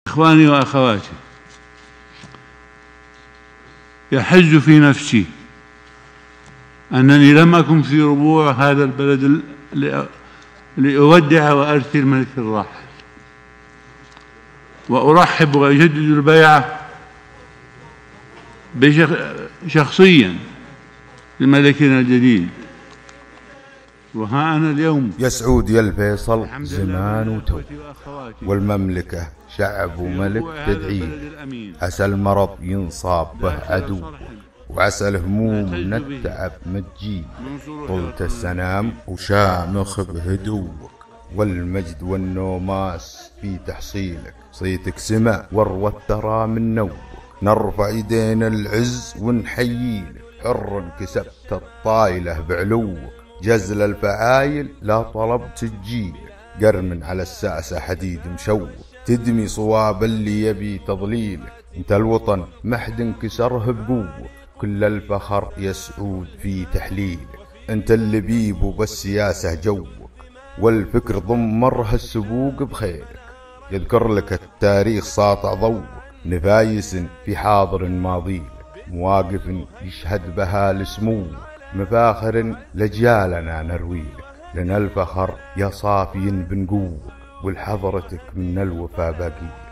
إخواني وأخواتي، يحز في نفسي أنني لم أكن في ربوع هذا البلد لأودع وأرثي الملك الراحل، وأرحب وأجدد البيعة شخصيا لملكنا الجديد. وها أنا اليوم يا سعود يا الفيصل زمان وتو، والمملكة شعب وملك تدعيه. عسى المرض ينصاب به عدوك، وعسى الهموم من التعب ما تجيه. طلت السنام وشامخ بهدوك، والمجد والنوماس في تحصيلك. صيتك سمع وروى الترى من نوك، نرفع ايدينا العز ونحييلك. حر كسبت الطايلة بعلوك، جزل الفعايل لا طلب تجيلك. قرم على الساسة حديد مشوك، تدمي صواب اللي يبي تضليلك. انت الوطن محد انكسره بقوة، كل الفخر يا سعود في تحليلك. انت اللي بيبو بالسياسة جوك، والفكر ضمرها السبوق بخيلك. يذكر لك التاريخ ساطع ضوك، نفايس في حاضر ماضيلك. مواقف يشهد بها لسموك، مفاخر لجيالنا نرويلك. لنا الفخر يا صافي بنقوك، والحضرتك من الوفا باقيلك.